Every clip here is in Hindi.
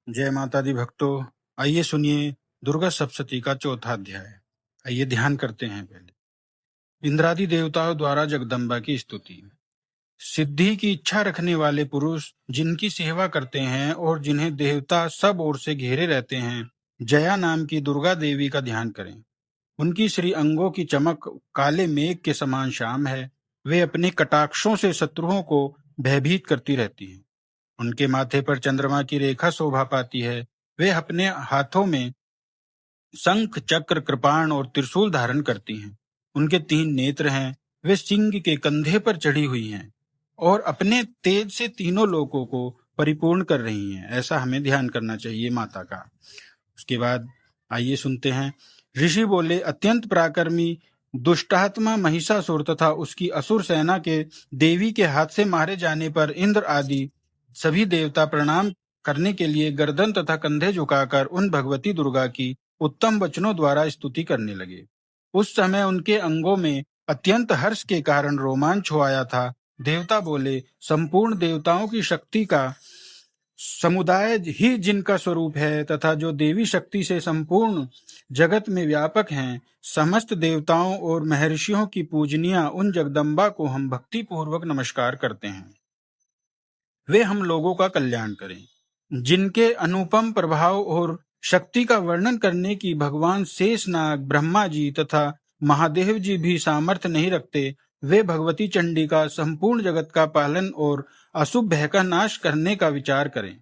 जय माता दी भक्तों। आइए सुनिए दुर्गा सप्तशती का चौथा अध्याय। आइए ध्यान करते हैं। पहले इंद्रादि देवताओं द्वारा जगदम्बा की स्तुति। सिद्धि की इच्छा रखने वाले पुरुष जिनकी सेवा करते हैं और जिन्हें देवता सब ओर से घेरे रहते हैं, जया नाम की दुर्गा देवी का ध्यान करें। उनकी श्री अंगों की चमक काले मेघ के समान श्याम है। वे अपने कटाक्षों से शत्रुओं को भयभीत करती रहती हैं। उनके माथे पर चंद्रमा की रेखा शोभा पाती है। वे अपने हाथों में शंख, चक्र, कृपाण और त्रिशूल धारण करती हैं। उनके 3 नेत्र हैं। वे सिंह के कंधे पर चढ़ी हुई हैं और अपने तेज से तीनों लोकों को परिपूर्ण कर रही हैं। ऐसा हमें ध्यान करना चाहिए माता का। उसके बाद आइए सुनते हैं। ऋषि बोले, अत्यंत पराक्रमी दुष्टात्मा महिषासुर तथा उसकी असुर सेना के देवी के हाथ से मारे जाने पर इंद्र आदि सभी देवता प्रणाम करने के लिए गर्दन तथा कंधे झुकाकर उन भगवती दुर्गा की उत्तम वचनों द्वारा स्तुति करने लगे। उस समय उनके अंगों में अत्यंत हर्ष के कारण रोमांच हो आया था। देवता बोले, संपूर्ण देवताओं की शक्ति का समुदाय ही जिनका स्वरूप है तथा जो देवी शक्ति से संपूर्ण जगत में व्यापक हैं, समस्त देवताओं और महर्षियों की पूजनीय उन जगदम्बा को हम भक्ति पूर्वक नमस्कार करते हैं। वे हम लोगों का कल्याण करें। जिनके अनुपम प्रभाव और शक्ति का वर्णन करने की भगवान शेषनाग, ब्रह्मा जी तथा महादेव जी भी सामर्थ्य नहीं रखते, वे भगवती चंडी का संपूर्ण जगत का पालन और अशुभ भय का नाश करने का विचार करें।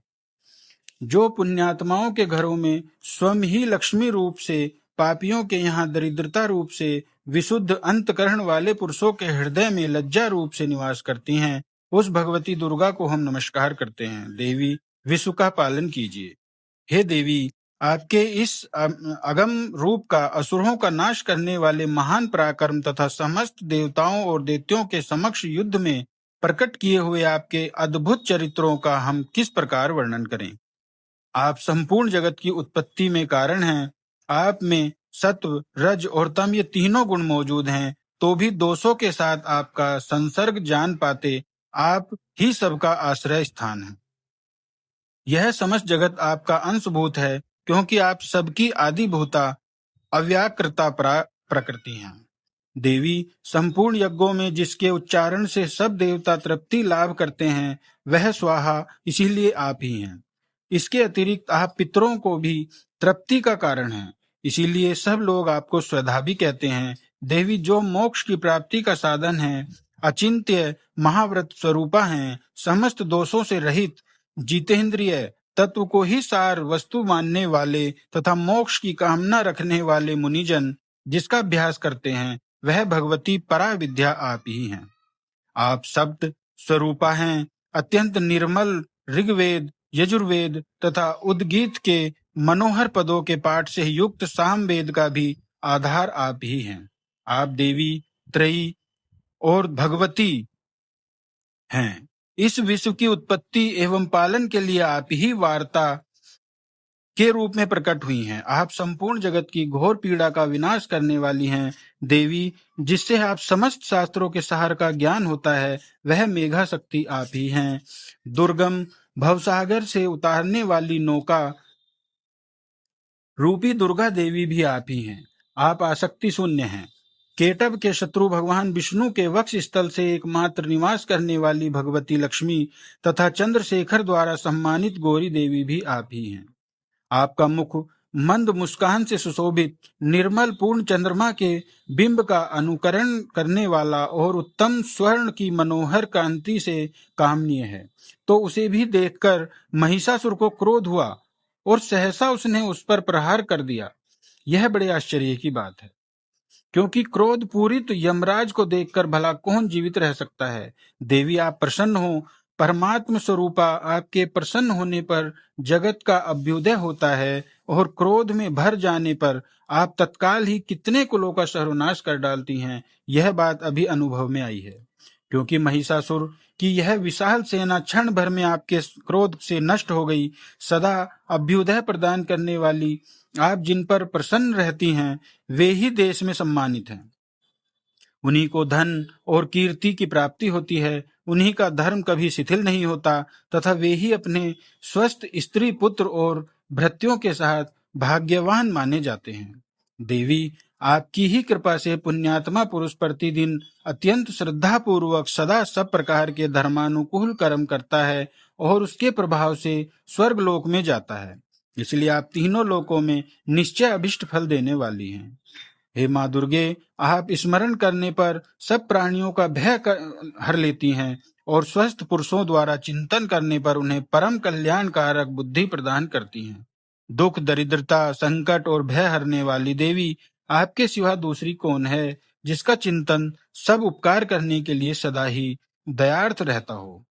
जो पुण्यात्माओं के घरों में स्वयं ही लक्ष्मी रूप से, पापियों के यहाँ दरिद्रता रूप से, विशुद्ध अंतकरण वाले पुरुषों के हृदय में लज्जा रूप से निवास करती हैं, उस भगवती दुर्गा को हम नमस्कार करते हैं। देवी, विश्व का पालन कीजिए। हे देवी, आपके इस अगम रूप का असुरों का नाश करने वाले महान पराक्रम तथा समस्त देवताओं और दैत्यों के समक्ष युद्ध में प्रकट किए हुए आपके अद्भुत चरित्रों का हम किस प्रकार वर्णन करें। आप संपूर्ण जगत की उत्पत्ति में कारण हैं। आप में सत्व, रज और तम ये तीनों गुण मौजूद हैं, तो भी दोषों के साथ आपका संसर्ग जान पाते आप ही सबका आश्रय स्थान है। यह समस्त जगत आपका अंशभूत है, क्योंकि आप सबकी आदिभूता अव्याकृता प्रकृति हैं। देवी, संपूर्ण यज्ञों में जिसके उच्चारण से सब देवता तृप्ति लाभ करते हैं, वह स्वाहा इसीलिए आप ही हैं। इसके अतिरिक्त आप पितरों को भी तृप्ति का कारण हैं, इसीलिए सब लोग आपको स्वधा भी कहते हैं। देवी, जो मोक्ष की प्राप्ति का साधन है, अचिंत्य महाव्रत स्वरूपा हैं, समस्त दोषों से रहित, जितेंद्रिय, तत्व को ही सार वस्तु मानने वाले तथा मोक्ष की कामना रखने वाले मुनिजन जिसका अभ्यास करते हैं, वह भगवती परा विद्या आप ही हैं। आप शब्द स्वरूपा हैं। अत्यंत निर्मल ऋग्वेद, यजुर्वेद तथा उद्गीत के मनोहर पदों के पाठ से युक्त सामवेद का भी आधार आप ही हैं। आप देवी, त्रयी और भगवती हैं। इस विश्व की उत्पत्ति एवं पालन के लिए आप ही वार्ता के रूप में प्रकट हुई हैं। आप संपूर्ण जगत की घोर पीड़ा का विनाश करने वाली हैं। देवी, जिससे आप समस्त शास्त्रों के सार का ज्ञान होता है, वह मेघा शक्ति आप ही हैं। दुर्गम भवसागर से उतारने वाली नौका रूपी दुर्गा देवी भी आप ही हैं। आप आसक्ति शून्य हैं। केटव के शत्रु भगवान विष्णु के वक्ष स्थल से एकमात्र निवास करने वाली भगवती लक्ष्मी तथा चंद्रशेखर द्वारा सम्मानित गौरी देवी भी आप ही हैं। आपका मुख मंद मुस्कान से सुशोभित, निर्मल पूर्ण चंद्रमा के बिंब का अनुकरण करने वाला और उत्तम स्वर्ण की मनोहर कांति से कामनीय है। तो उसे भी देखकर महिषासुर को क्रोध हुआ और सहसा उसने उस पर प्रहार कर दिया। यह बड़े आश्चर्य की बात है, क्योंकि क्रोध पूरित यमराज को देखकर भला कौन जीवित रह सकता है। देवी, आप प्रसन्न हो। परमात्म स्वरूपा, आपके प्रसन्न होने पर जगत का अभ्युदय होता है और क्रोध में भर जाने पर आप तत्काल ही कितने कुलों का सर्वनाश कर डालती हैं। यह बात अभी अनुभव में आई है, क्योंकि महिषासुर की यह विशाल सेना क्षण भर में आपके क्रोध से नष्ट हो गई। सदा अभ्युदय प्रदान करने वाली आप जिन पर प्रसन्न रहती हैं, वे ही देश में सम्मानित हैं। उन्हीं को धन और कीर्ति की प्राप्ति होती है। उन्हीं का धर्म कभी शिथिल नहीं होता तथा वे ही अपने स्वस्थ स्त्री पुत्र और भृत्यों के साथ भाग्यवान माने जाते हैं। देवी, आपकी ही कृपा से पुण्यात्मा पुरुष प्रतिदिन अत्यंत श्रद्धा पूर्वक सदा सब प्रकार के धर्मानुकूल कर्म करता है और उसके प्रभाव से स्वर्ग लोक में जाता है। इसलिए आप तीनों लोकों में निश्चय अभिष्ट फल देने वाली हैं। हे माँ दुर्गे, आप स्मरण करने पर सब प्राणियों का भय हर लेती हैं और स्वस्थ पुरुषों द्वारा चिंतन करने पर उन्हें परम कल्याणकारक बुद्धि प्रदान करती हैं। दुख, दरिद्रता, संकट और भय हरने वाली देवी, आपके सिवा दूसरी कौन है जिसका चिंतन सब उपकार करने के लिए सदा ही दयार्थ रहता हो।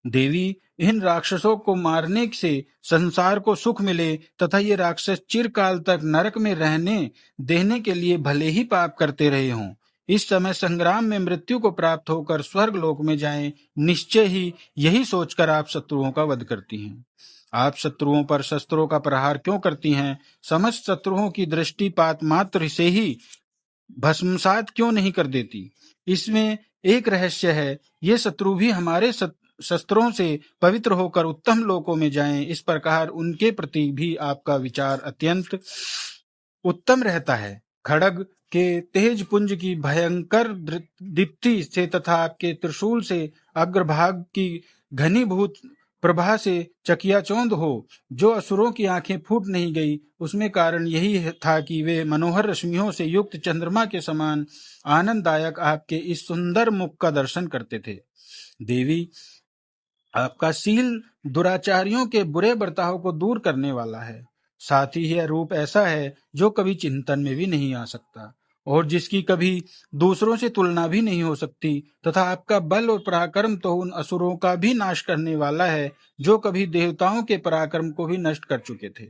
देवी, इन राक्षसों को मारने से संसार को सुख मिले तथा ये राक्षस चिरकाल तक नरक में रहने देने के लिए भले ही पाप करते रहे हों, इस समय संग्राम में मृत्यु को प्राप्त होकर स्वर्ग लोक में जाएं, निश्चय ही यही सोचकर आप शत्रुओं का वध करती हैं। आप शत्रुओं पर शस्त्रों का प्रहार क्यों करती हैं? समस्त शत्रुओं की दृष्टिपात मात्र से ही भस्मसात क्यों नहीं कर देती? इसमें एक रहस्य है। ये शत्रु भी हमारे शस्त्रों से पवित्र होकर उत्तम लोकों में जाएं, इस प्रकार उनके प्रति भी आपका विचार अत्यंत उत्तम रहता है। खड्ग के तेज पुंज की भयंकर दीप्ति से तथा आपके त्रिशूल से अग्रभाग की घनीभूत प्रभा से चकियाचौंध हो, जो असुरों की आंखें फूट नहीं गई, उसमें कारण यही था कि वे मनोहर रश्मियों से युक्त चंद्रमा के समान आनंददायक आपके इस सुंदर मुख का दर्शन करते थे। देवी, आपका शील दुराचारियों के बुरे बर्ताव को दूर करने वाला है। साथ ही यह रूप ऐसा है जो कभी चिंतन में भी नहीं आ सकता और जिसकी कभी दूसरों से तुलना भी नहीं हो सकती, तथा आपका बल और पराक्रम तो उन असुरों का भी नाश करने वाला है जो कभी देवताओं के पराक्रम को भी नष्ट कर चुके थे।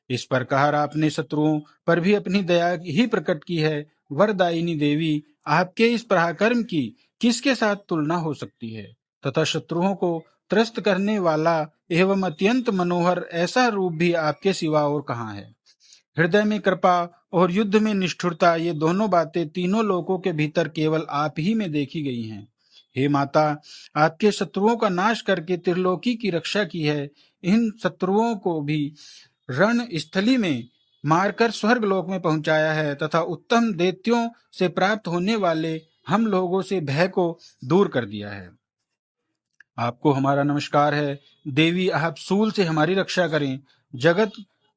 इस प्रकार आपने शत्रुओं पर भी अपनी दया ही प्रकट की है। वरदायिनी देवी, आपके इस पराक्रम की किसके साथ तुलना हो सकती है? तथा शत्रुओं को त्रस्त करने वाला एवं अत्यंत मनोहर ऐसा रूप भी आपके सिवा और कहाँ है? हृदय में कृपा और युद्ध में निष्ठुरता, ये दोनों बातें तीनों लोकों के भीतर केवल आप ही में देखी गई हैं। हे माता, आपके शत्रुओं का नाश करके त्रिलोकी की रक्षा की है। इन शत्रुओं को भी रण स्थली में मारकर स्वर्ग लोक में पहुंचाया है तथा उत्तम दैत्यों से प्राप्त होने वाले हम लोगों से भय को दूर कर दिया है। आपको हमारा नमस्कार है। देवी, आप सूल से हमारी रक्षा करें, जगत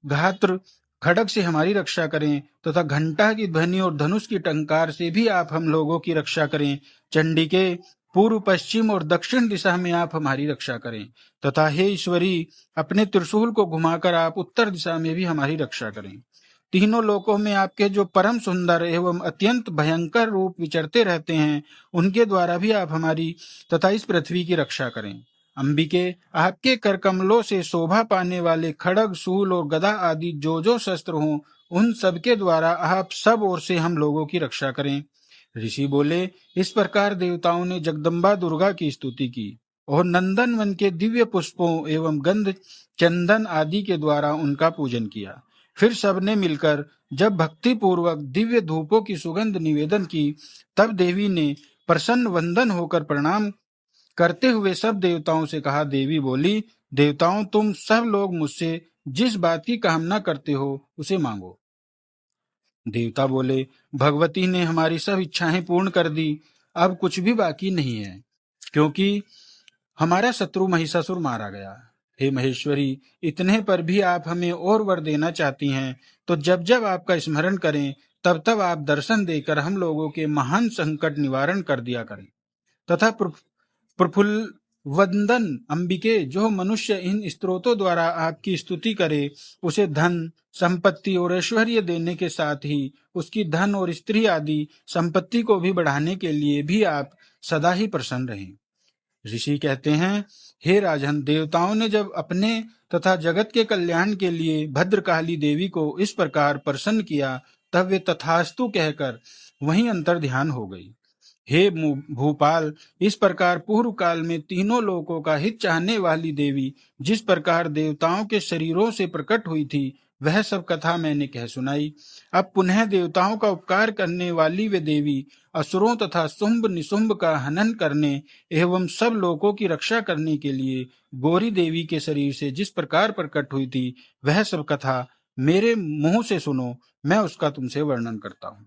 घात्र खड्ग से हमारी रक्षा करें तथा घंटा की ध्वनि और धनुष की टंकार से भी आप हम लोगों की रक्षा करें। चंडिके, पूर्व, पश्चिम और दक्षिण दिशा में आप हमारी रक्षा करें तथा हे ईश्वरी, अपने त्रिशूल को घुमाकर आप उत्तर दिशा में भी हमारी रक्षा करें। तीनों लोकों में आपके जो परम सुंदर एवं अत्यंत भयंकर रूप विचरते रहते हैं, उनके द्वारा भी आप हमारी तथा इस पृथ्वी की रक्षा करें। अंबिके, आपके कर कमलों से शोभा पाने वाले खड्ग, शूल और गदा आदि जो जो शस्त्र हों, उन सबके द्वारा आप सब ओर से हम लोगों की रक्षा करें। ऋषि बोले, इस प्रकार देवताओं ने जगदम्बा दुर्गा की स्तुति की और नंदन वन के दिव्य पुष्पों एवं गंध, चंदन आदि के द्वारा उनका पूजन किया। फिर सबने मिलकर जब भक्ति पूर्वक दिव्य धूपों की सुगंध निवेदन की, तब देवी ने प्रसन्न वंदन होकर प्रणाम करते हुए सब देवताओं से कहा। देवी बोली, देवताओं, तुम सब लोग मुझसे जिस बात की कामना करते हो उसे मांगो। देवता बोले, भगवती ने हमारी सब इच्छाएं पूर्ण कर दी, अब कुछ भी बाकी नहीं है, क्योंकि हमारा शत्रु महिषासुर मारा गया। हे महेश्वरी, इतने पर भी आप हमें और वर देना चाहती हैं, तो जब जब आपका स्मरण करें तब तब आप दर्शन देकर हम लोगों के महान संकट निवारण कर दिया करें। तथा प्रफुल्ल वंदन अंबिके, जो मनुष्य इन स्तोत्रों द्वारा आपकी स्तुति करे, उसे धन, संपत्ति और ऐश्वर्य देने के साथ ही उसकी धन और स्त्री आदि संपत्ति को भी बढ़ाने के लिए भी आप सदा ही प्रसन्न रहें। ऋषि कहते हैं, हे राजन, देवताओं ने जब अपने तथा जगत के कल्याण के लिए भद्रकाली देवी को इस प्रकार प्रसन्न किया, तब वे तथास्तु कहकर वहीं अंतर ध्यान हो गई। हे भूपाल, इस प्रकार पूर्व काल में तीनों लोकों का हित चाहने वाली देवी जिस प्रकार देवताओं के शरीरों से प्रकट हुई थी, वह सब कथा मैंने कह सुनाई। अब पुनः देवताओं का उपकार करने वाली वे देवी असुरों तथा शुंभ निशुंभ का हनन करने एवं सब लोगों की रक्षा करने के लिए गौरी देवी के शरीर से जिस प्रकार प्रकट हुई थी, वह सब कथा मेरे मुंह से सुनो, मैं उसका तुमसे वर्णन करता हूँ।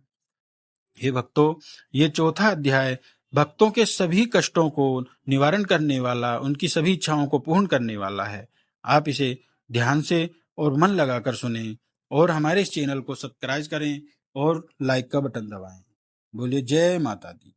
हे भक्तों, ये चौथा अध्याय भक्तों के सभी कष्टों को निवारण करने वाला, उनकी सभी इच्छाओं को पूर्ण करने वाला है। आप इसे ध्यान से और मन लगाकर सुने और हमारे इस चैनल को सब्सक्राइब करें और लाइक का बटन दबाएं। बोलिए जय माता दी।